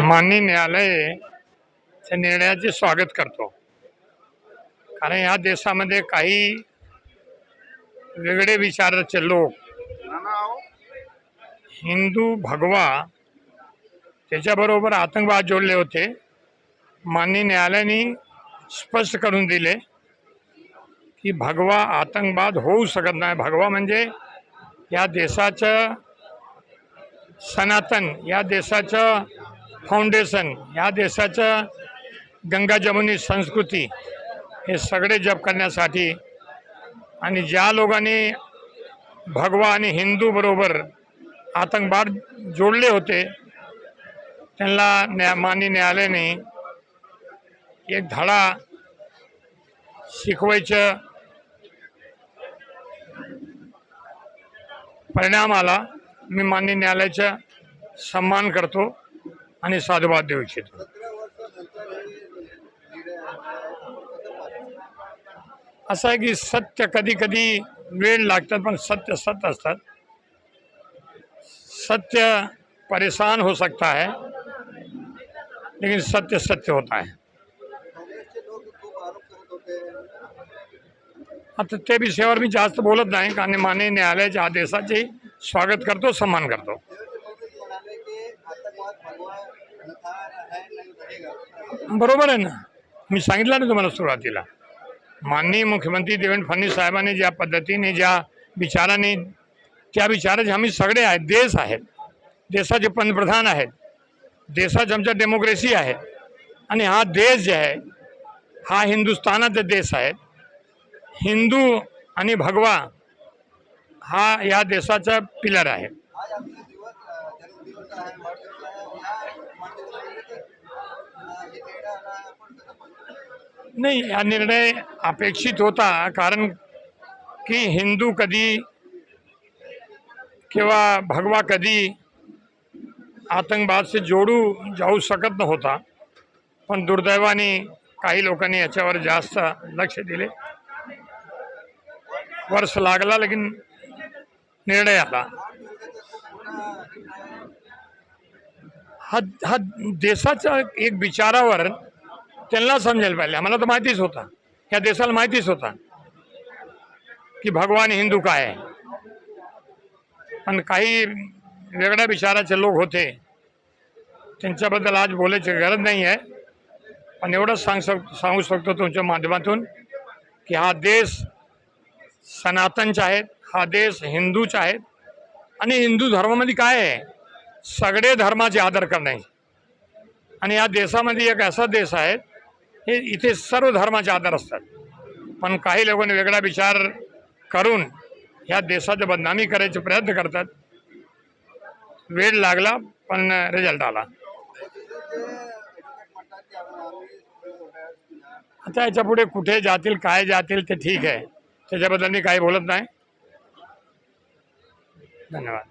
माननीय न्यायालयाच्या निर्णयाचे स्वागत करतो, कारण या देशामध्ये काही वेगळे विचाराचे लोक हिंदू भगवा त्याच्याबरोबर आतंकवाद जोडले होते. माननीय न्यायालयाने स्पष्ट करून दिले की भगवा आतंकवाद होऊ शकत नाही. भगवा म्हणजे या देशाचं सनातन, या देशाचं फाउंडेशन, या देशाचं गंगा जमुनी संस्कृती हे सगळे जप करण्यासाठी, आणि ज्या लोकांनी भगवा आणि हिंदू बरोबर आतंकवाद जोडले होते त्यांना माननीय न्यायालयाने एक धडा शिकवायचं परिणाम आला. मी माननीय न्यायालयाचा सन्मान करतो आणि साधुवाद देऊ इच्छितो. असं आहे की सत्य कधी कधी वेळ लागतात, पण सत्य सत्य असतात. सत्य परेशान हो सकता है, लेकिन सत्य सत्य होता है. आता त्या विषयावर मी जास्त बोलत नाही, कारण माननीय न्यायालयाच्या आदेशाचे स्वागत करतो, सन्मान करतो. बरोबर आहे ना, मी सांगितलं ना तुम्हाला सुरुवातीला. माननीय मुख्यमंत्री देवेंद्र फडणवीस साहेबांनी ज्या पद्धतीने, ज्या विचाराने, त्या विचाराचे आम्ही सगळे आहेत, देश आहेत, देशाचे पंतप्रधान आहेत, देशात आमच्या डेमोक्रेसी आहे, आणि हा देश जे आहे हा हिंदुस्थानाचा देश आहे. हिंदू आणि भगवा हा या देशाचा पिलर आहे. नाही, हा निर्णय अपेक्षित होता, कारण की हिंदू कधी किंवा भगवा कधी आतंकवाद से जोडू जाऊ शकत नव्हता. पण दुर्दैवाने काही लोकांनी याच्यावर जास्त लक्ष दिले. वर्ष लागला, लेकिन निर्णय आला. हा देशाच्या एक विचारावर त्यांना समजायला पाहिजे. आम्हाला तर माहितीच होता, या देशाला माहितीच होता की भगवान हिंदू काय आहे. पण काही वेगळ्या विचाराचे लोक होते, त्यांच्याबद्दल आज बोलायची गरज नाही आहे. पण एवढंच सांगू शकतो तुमच्या माध्यमातून की हा देश सनातनचा आहे, हा देश हिंदूचा आहे. आणि हिंदू धर्मामध्ये काय आहे, सगळे धर्माचे आदर करणे. आणि या देशामध्ये एक असा देश आहे हे इथे सर्व धर्माचे आदर असतात. पण काही लोकांनी वेगळा विचार करून ह्या देशाची बदनामी करायचे प्रयत्न करतात. वेळ लागला, पण रिझल्ट आला. आता याच्या पुढे कुठे जातील, काय जातील ते ठीक आहे, त्याच्याबद्दल मी काही बोलत नाही. धन्यवाद.